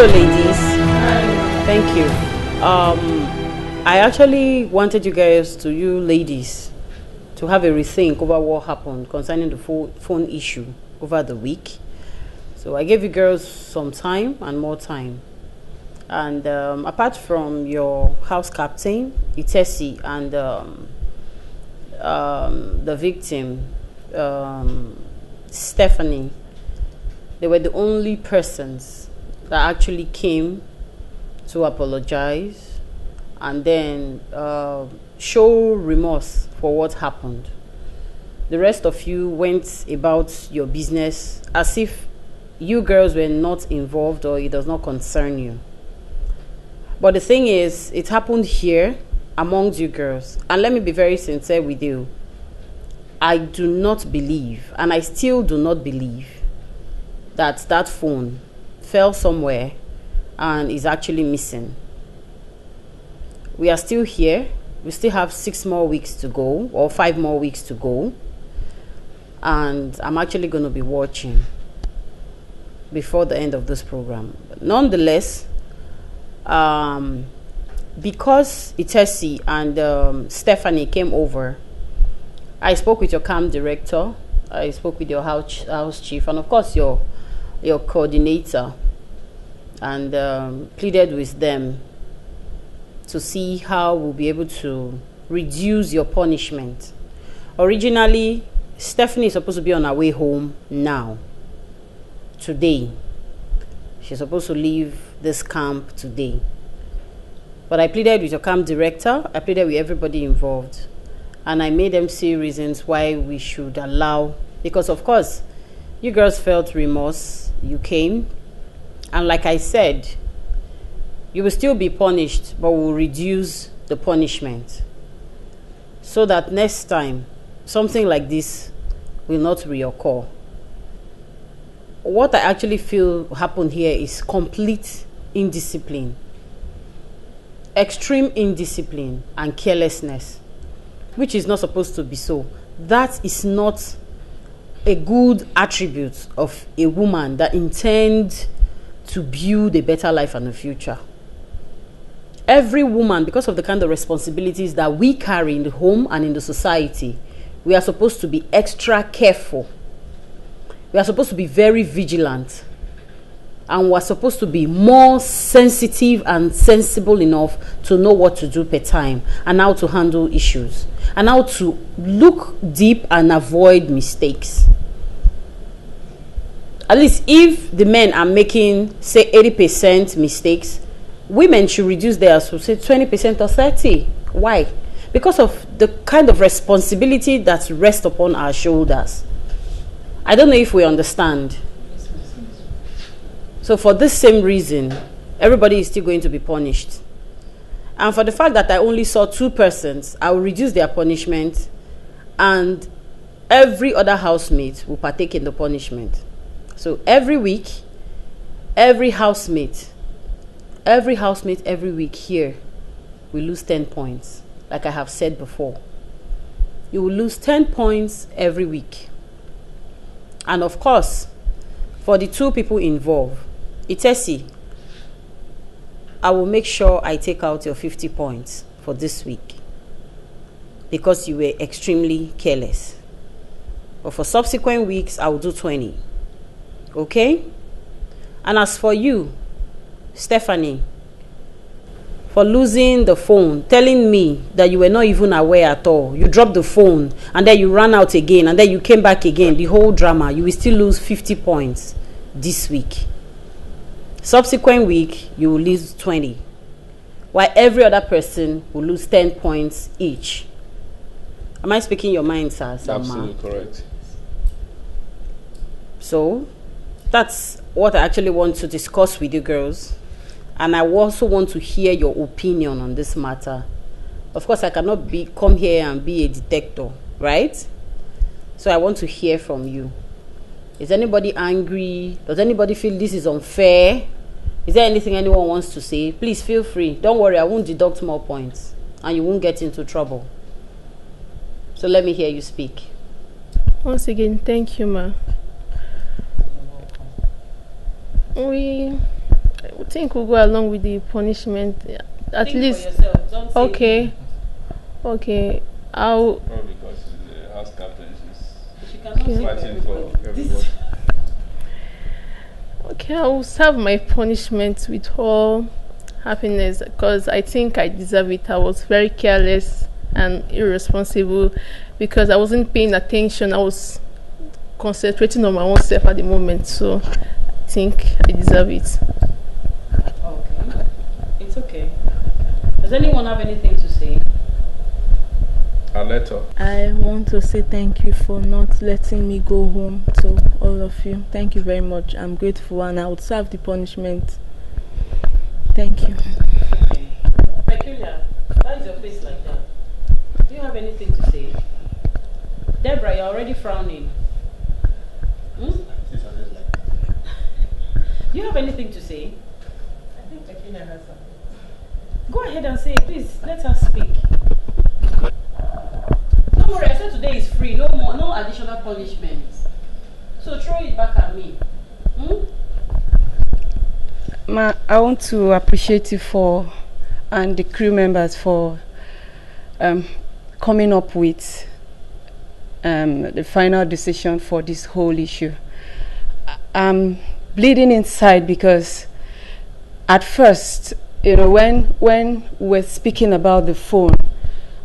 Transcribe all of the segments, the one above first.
Hello, ladies. Thank you. I actually wanted you guys, you ladies, to have a rethink over what happened concerning the phone issue over the week. So I gave you girls some time and more time. And apart from your house captain, Itesi, and the victim, Stephanie, they were the only persons that actually came to apologize and then show remorse for what happened. The rest of you went about your business as if you girls were not involved or it does not concern you. But the thing is, it happened here amongst you girls. And let me be very sincere with you. I do not believe, and I still do not believe, that phone fell somewhere and is actually missing. We are still here. We still have 6 more weeks to go, or 5 more weeks to go. And I'm actually going to be watching before the end of this program. But nonetheless, because Itesi and Stephanie came over, I spoke with your camp director, I spoke with your house chief, and of course your coordinator, and pleaded with them to see how we'll be able to reduce your punishment. Originally, Stephanie is supposed to be on her way home now, today. She's supposed to leave this camp today. But I pleaded with your camp director, I pleaded with everybody involved, and I made them see reasons why we should allow, because of course, you girls felt remorse, you came, and like I said, you will still be punished, but we'll reduce the punishment so that next time something like this will not reoccur. What I actually feel happened here is complete indiscipline, extreme indiscipline and carelessness, which is not supposed to be so. That is not a good attribute of a woman that intends to build a better life and a future. Every woman, because of the kind of responsibilities that we carry in the home and in the society, we are supposed to be extra careful. We are supposed to be very vigilant. And we're supposed to be more sensitive and sensible enough to know what to do per time and how to handle issues and how to look deep and avoid mistakes. At least if the men are making, say, 80% mistakes, women should reduce theirs to, say, 20% or 30%. Why? Because of the kind of responsibility that rests upon our shoulders. I don't know if we understand. So for this same reason, everybody is still going to be punished. And for the fact that I only saw 2 persons, I will reduce their punishment, and every other housemate will partake in the punishment. So every week, every housemate every week here will lose 10 points. Like I have said before, you will lose 10 points every week. And of course, for the 2 people involved, Itesi, I will make sure I take out your 50 points for this week because you were extremely careless. But for subsequent weeks, I will do 20. Okay? And as for you, Stephanie, for losing the phone, telling me that you were not even aware at all. You dropped the phone and then you ran out again and then you came back again. The whole drama, you will still lose 50 points this week. Subsequent week, you will lose 20. While every other person will lose 10 points each. Am I speaking your mind, sir? Absolutely correct. So, that's what I actually want to discuss with you girls. And I also want to hear your opinion on this matter. Of course, I cannot come here and be a detector, right? So I want to hear from you. Is anybody angry? Does anybody feel this is unfair? Is there anything anyone wants to say? Please feel free. Don't worry, I won't deduct more points. And you won't get into trouble. So let me hear you speak. Once again, thank you, ma. think we'll go along with the punishment. At Think least. for yourself. Don't say Okay. Okay. I'll. Probably because the house captain She cannot Okay. is say fighting for everybody. everybody. Okay. I'll serve my punishment with all happiness because I think I deserve it. I was very careless and irresponsible because I wasn't paying attention. I was concentrating on my own self at the moment. So I think I deserve it. Okay. It's okay. Does anyone have anything to say? Aleto. I want to say thank you for not letting me go home to all of you. Thank you very much. I'm grateful and I would serve the punishment. Thank you. Okay. Peculiar. Why is your face like that? Do you have anything to say? Deborah, you're already frowning. Hmm? Do you have anything to say? I think Peculiar has something. Go ahead and say it, please. Let her speak. Don't worry, I said today is free. No more, no additional punishment. So throw it back at me. Hmm? Ma, I want to appreciate you for and the crew members for coming up with the final decision for this whole issue. I'm bleeding inside because at first, you know, when we're speaking about the phone,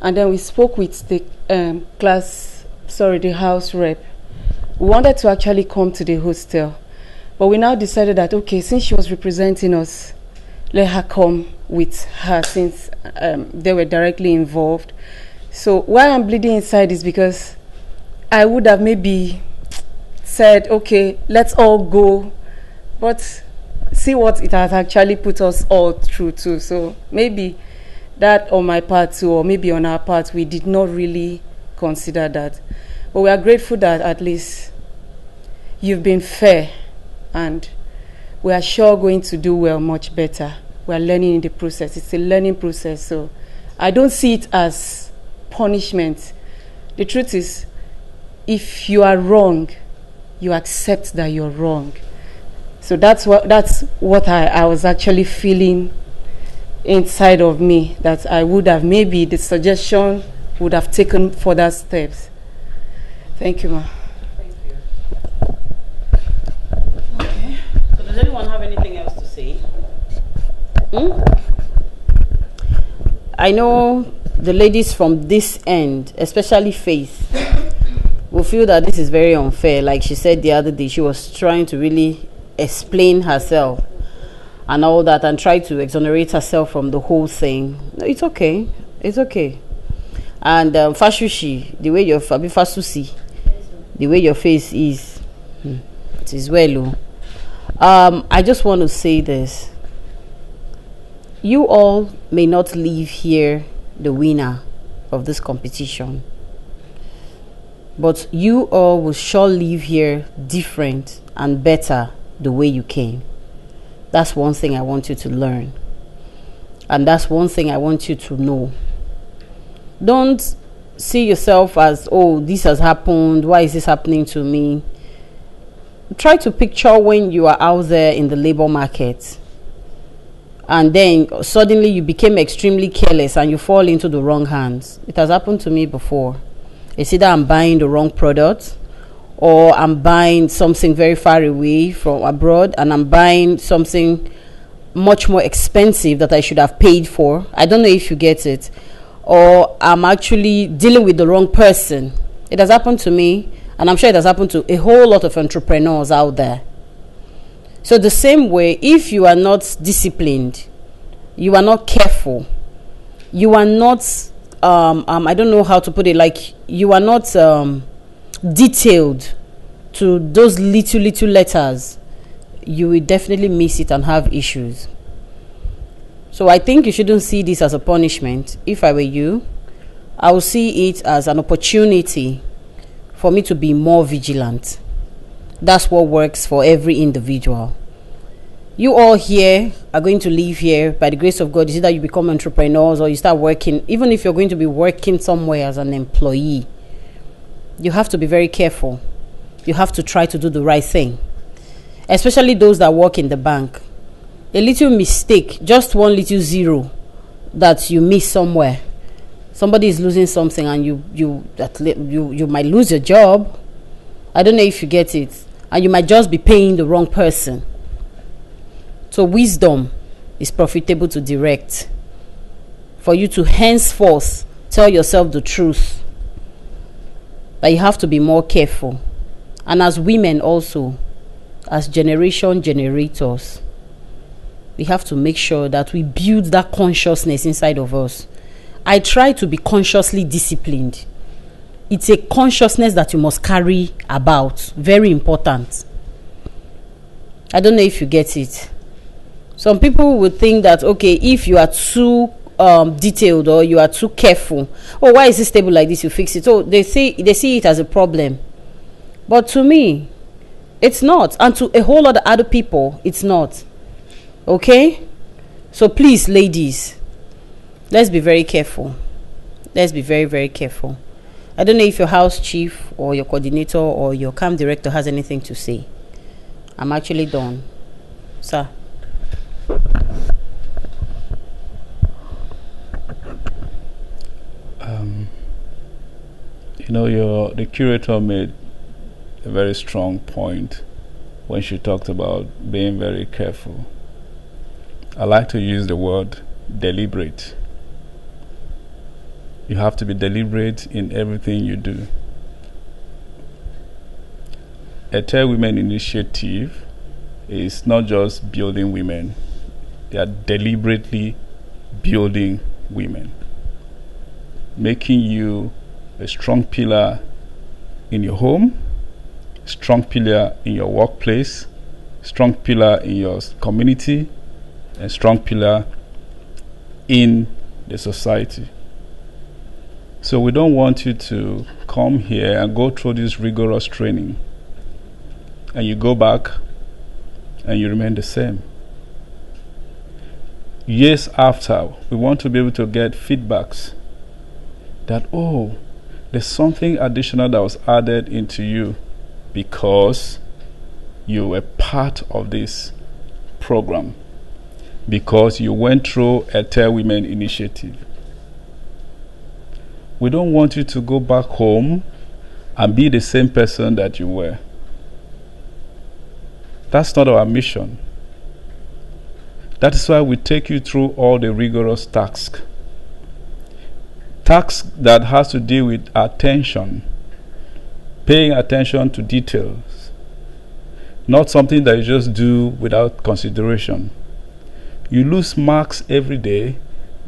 and then we spoke with the the house rep, we wanted to actually come to the hostel. But we now decided that, okay, since she was representing us, let her come with her since they were directly involved. So why I'm bleeding inside is because I would have maybe said, okay, let's all go. But see what it has actually put us all through too. So maybe that on my part too, or maybe on our part, we did not really consider that. But we are grateful that at least you've been fair. And we are sure going to do well, much better. We are learning in the process. It's a learning process. So I don't see it as punishment. The truth is, if you are wrong, you accept that you're wrong. So that's what I was actually feeling inside of me, that I would have, maybe the suggestion would have taken further steps. Thank you, ma. Does anyone have anything else to say? I know the ladies from this end, especially Faith, will feel that this is very unfair. Like she said the other day, she was trying to really explain herself and all that and try to exonerate herself from the whole thing. No, it's okay. It's okay. And Fashushi, the way your Fasusi, the way your face is, it is well. I just want to say this. You all may not leave here the winner of this competition, but you all will sure leave here different and better the way you came. That's one thing I want you to learn. And that's one thing I want you to know. Don't see yourself as, oh, this has happened. Why is this happening to me? Try to picture when you are out there in the labor market and then suddenly you became extremely careless and you fall into the wrong hands. It has happened to me before. It's either I'm buying the wrong product or I'm buying something very far away from abroad and I'm buying something much more expensive that I should have paid for. I don't know if you get it. Or I'm actually dealing with the wrong person. It has happened to me. And I'm sure it has happened to a whole lot of entrepreneurs out there. So the same way, if you are not disciplined, you are not careful, you are not, I don't know how to put it, like you are not detailed to those little letters, you will definitely miss it and have issues. So I think you shouldn't see this as a punishment. If I were you, I would see it as an opportunity for me to be more vigilant. That's what works for every individual. You all here are going to leave here by the grace of God. Is either you become entrepreneurs or you start working. Even if you're going to be working somewhere as an employee, you have to be very careful. You have to try to do the right thing. Especially those that work in the bank. A little mistake, just one little zero that you miss somewhere. Somebody is losing something and you might lose your job. I don't know if you get it. And you might just be paying the wrong person. So wisdom is profitable to direct. For you to henceforth tell yourself the truth. That you have to be more careful. And as women also, as generation generators, we have to make sure that we build that consciousness inside of us. I try to be consciously disciplined. It's a consciousness that you must carry about. Very important. I don't know if you get it. Some people would think that, okay, if you are too detailed or you are too careful, oh, why is it stable like this? You fix it. Oh, they see it as a problem. But to me, it's not. And to a whole lot of other people, it's not. Okay? So please, ladies, let's be very careful. Let's be very, very careful. I don't know if your house chief or your coordinator or your camp director has anything to say. I'm actually done. Sir. The curator made a very strong point when she talked about being very careful. I like to use the word deliberate. You have to be deliberate in everything you do. A Tell Women initiative is not just building women. They are deliberately building women, making you a strong pillar in your home, strong pillar in your workplace, strong pillar in your community, and strong pillar in the society. So we don't want you to come here and go through this rigorous training and you go back and you remain the same. Years after, we want to be able to get feedbacks that, oh, there's something additional that was added into you because you were part of this program, because you went through a Tell Women initiative. We don't want you to go back home and be the same person that you were. That's not our mission. That is why we take you through all the rigorous tasks. Tasks that has to do with attention, paying attention to details, not something that you just do without consideration. You lose marks every day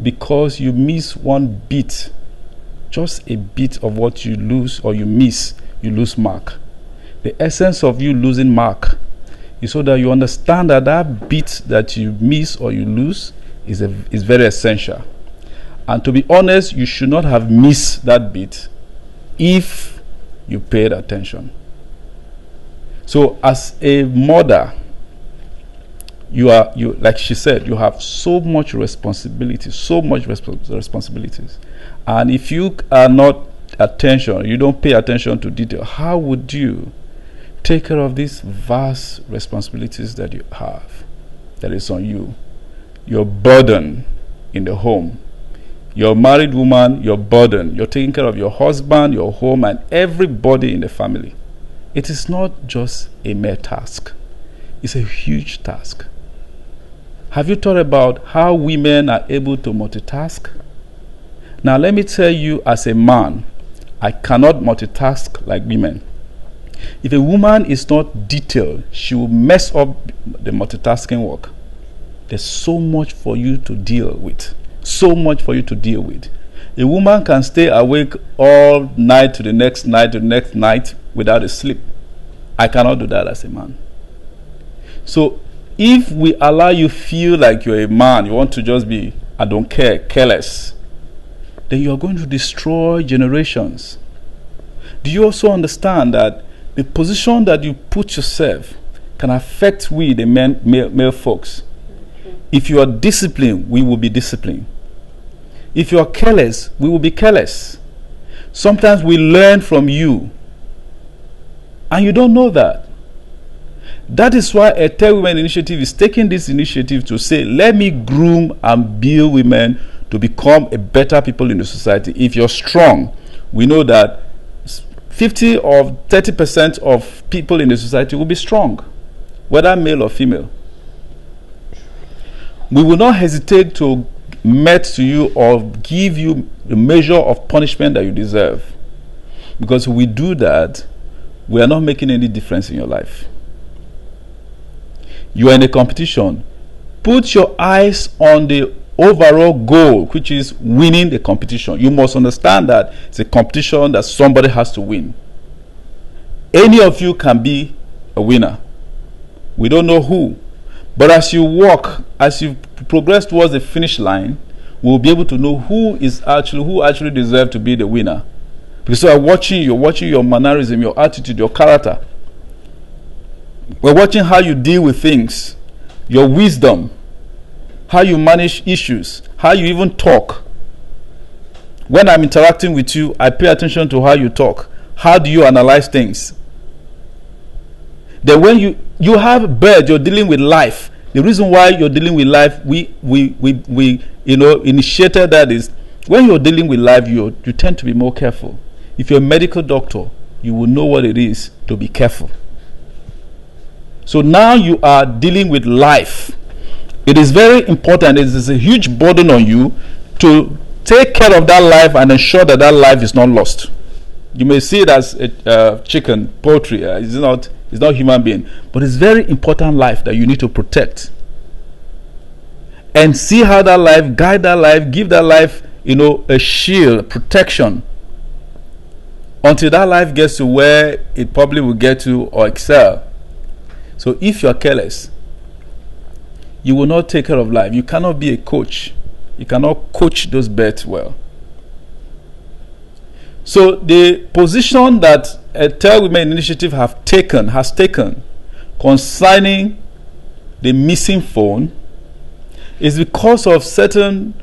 because you miss one bit, just a bit of what you lose or you miss, you lose mark. The essence of you losing mark is so that you understand that that bit that you miss or you lose is very essential. And to be honest, you should not have missed that bit if you paid attention. So as a mother, you like she said, you have so much responsibility, responsibilities. And if you are not you don't pay attention to detail, how would you take care of these vast responsibilities that you have, that is on you? Your burden in the home. You're a married woman, your burden. You're taking care of your husband, your home, and everybody in the family. It is not just a mere task. It's a huge task. Have you thought about how women are able to multitask? Now let me tell you, as a man, I cannot multitask like women. If a woman is not detailed, she will mess up the multitasking work. There's so much for you to deal with. So much for you to deal with. A woman can stay awake all night to the next night without a sleep. I cannot do that as a man. So if we allow you feel like you're a man, you want to just be, I don't care, careless, then you're going to destroy generations. Do you also understand that the position that you put yourself can affect we, the male folks? If you are disciplined, we will be disciplined. If you are careless, we will be careless. Sometimes we learn from you, and you don't know that. That is why a Tell Women initiative is taking this initiative to say, let me groom and build women to become a better people in the society. If you're strong, we know that 50 or 30% of people in the society will be strong, whether male or female. We will not hesitate to met to you or give you the measure of punishment that you deserve. Because if we do that, we are not making any difference in your life. You are in a competition. Put your eyes on the overall goal, which is winning the competition. You must understand that it's a competition that somebody has to win. Any of you can be a winner. We don't know who. But as you walk, as you progress towards the finish line, we'll be able to know who actually deserves to be the winner. Because we're watching your mannerism, your attitude, your character. We're watching how you deal with things, your wisdom, how you manage issues, how you even talk. When I'm interacting with you, I pay attention to how you talk. How do you analyze things? Then when you have bird, you're dealing with life. The reason why you're dealing with life, we initiated that is when you're dealing with life, you tend to be more careful. If you're a medical doctor, you will know what it is to be careful. So now you are dealing with life. It is very important. It is a huge burden on you to take care of that life and ensure that that life is not lost. You may see it as a chicken, poultry. It's not human being, but it's very important life that you need to protect. And see how that life, guide that life, give that life, a shield, protection, until that life gets to where it probably will get to or excel. So if you are careless, you will not take care of life. You cannot be a coach. You cannot coach those birds well. So the position that a Tell Women initiative has taken concerning the missing phone is because of certain,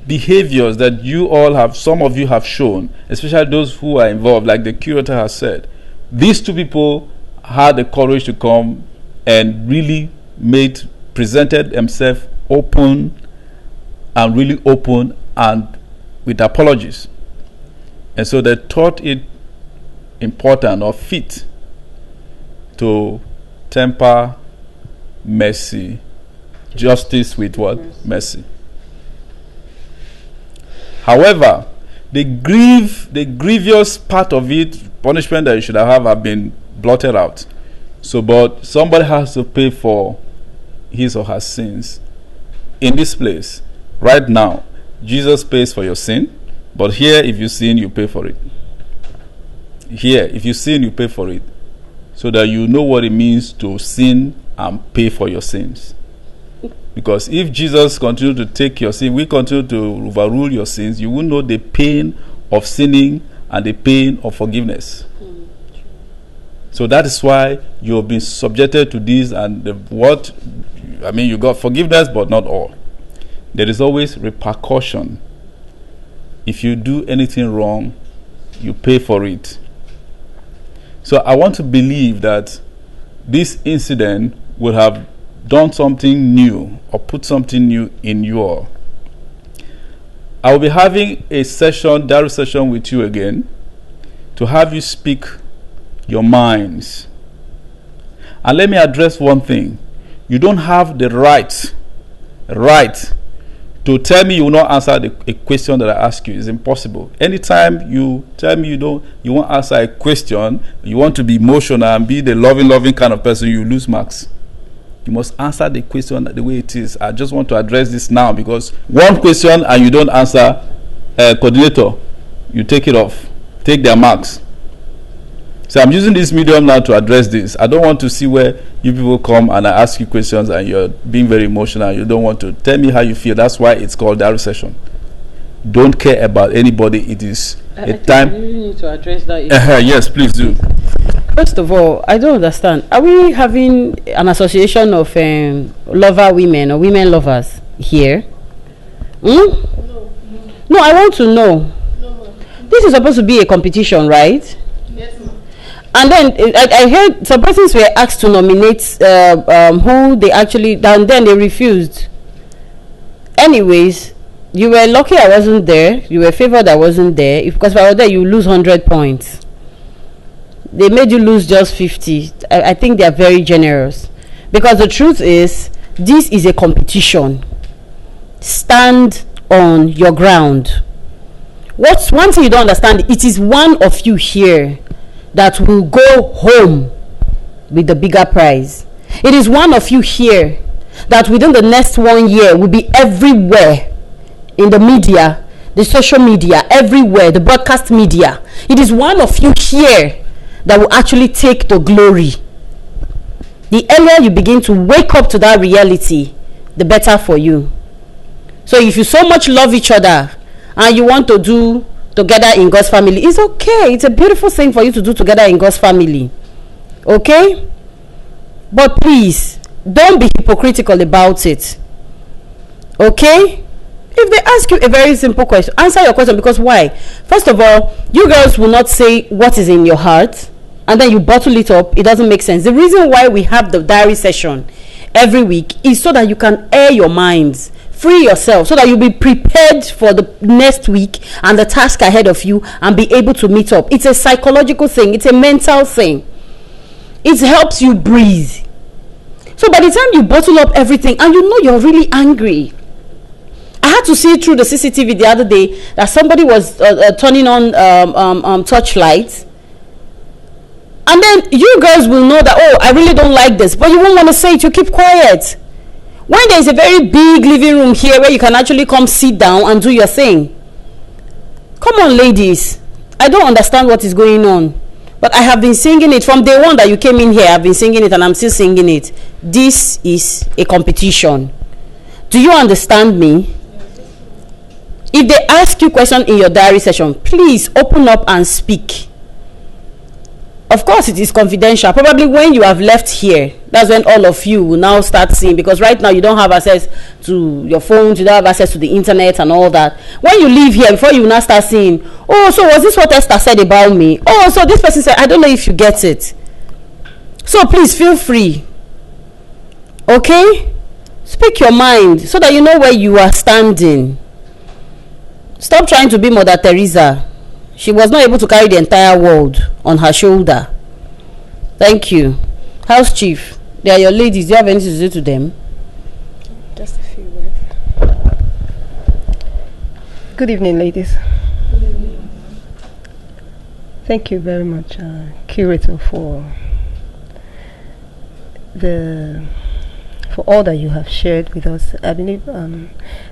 behaviors that some of you have shown, especially those who are involved, like the curator has said. These two people had the courage to come and really presented themselves open and with apologies. And so they thought it important or fit to temper justice with what? Mercy. However, the grievous part of it, punishment that you should have been blotted out. So, but somebody has to pay for his or her sins. In this place, right now, Jesus pays for your sin. But here, if you sin, you pay for it. Here, if you sin, you pay for it. So that you know what it means to sin and pay for your sins. Because if Jesus continued to take your sin, we continue to overrule your sins, you will know the pain of sinning and the pain of forgiveness. So that is why you have been subjected to this and you got forgiveness, but not all. There is always repercussion. If you do anything wrong, you pay for it. So I want to believe that this incident would have done something new or put something new in you all. I will be having a direct session with you again to have you speak your minds. And let me address one thing. You don't have the right to tell me you will not answer a question that I ask you. It's impossible. Anytime you tell me you won't answer a question, you want to be emotional and be the loving kind of person, you lose marks. You must answer the question the way it is. I just want to address this now because one question and you don't answer, coordinator, you take it off. Take their marks. So I'm using this medium now to address this. I don't want to see where you people come and I ask you questions and you're being very emotional. You don't want to tell me how you feel. That's why it's called direct session. Don't care about anybody. It is a time. You really need to address that issue. Yes, please do. First of all, I don't understand. Are we having an association of lover women or women lovers here? No, I want to know. This is supposed to be a competition, right? Yes, ma'am. And then I heard some persons were asked to nominate who they actually, and then they refused. Anyways, you were lucky I wasn't there. You were favored I wasn't there. Because if I was there, you lose 100 points. They made you lose just 50. I think they are very generous. Because the truth is, this is a competition. Stand on your ground. What's one thing you don't understand? It is one of you here that will go home with the bigger prize. It is one of you here that within the next 1 year will be everywhere in the media, the social media, everywhere, the broadcast media. It is one of you here that will actually take the glory. The earlier you begin to wake up to that reality, the better for you. So if you so much love each other and you want to do together in God's family, it's okay. It's a beautiful thing for you to do together in God's family. Okay? But please, don't be hypocritical about it. Okay? If they ask you a very simple question, answer your question. Because why? First of all, you girls will not say what is in your heart, and then you bottle it up. It doesn't make sense. The reason why we have the diary session every week is so that you can air your minds, free yourself, so that you'll be prepared for the next week and the task ahead of you and be able to meet up. It's a psychological thing. It's a mental thing. It helps you breathe. So by the time you bottle up everything and you know you're really angry, I had to see through the CCTV the other day that somebody was turning on touch lights, and then you girls will know that, oh, I really don't like this, but you won't want to say it. You keep quiet. When there is a very big living room here where you can actually come sit down and do your thing. Come on, ladies. I don't understand what is going on, but I have been singing it from day one that you came in here. I've been singing it and I'm still singing it. This is a competition. Do you understand me? If they ask you questions in your diary session, please open up and speak. Of course, it is confidential. Probably when you have left here, that's when all of you will now start seeing. Because right now, you don't have access to your phones, you don't have access to the internet and all that. When you leave here, before you now start seeing, oh, so was this what Esther said about me? Oh, so this person said, I don't know if you get it. So please feel free. Okay? Speak your mind so that you know where you are standing. Stop trying to be Mother Teresa. She was not able to carry the entire world on her shoulder. Thank you. House Chief, they are your ladies. Do you have anything to say to them? Just a few words. Good evening, ladies. Good evening. Thank you very much, Curator, for all that you have shared with us. I believe, I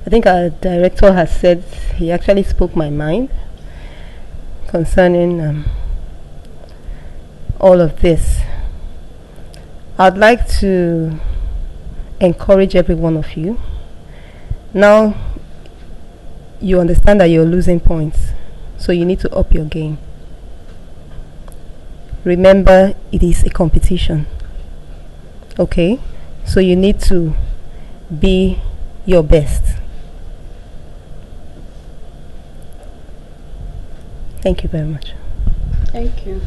think our director has said, he actually spoke my mind concerning all of this. I'd like to encourage every one of you. Now you understand that you're losing points, so you need to up your game. Remember, it is a competition. Okay? So you need to be your best. Thank you very much. Thank you.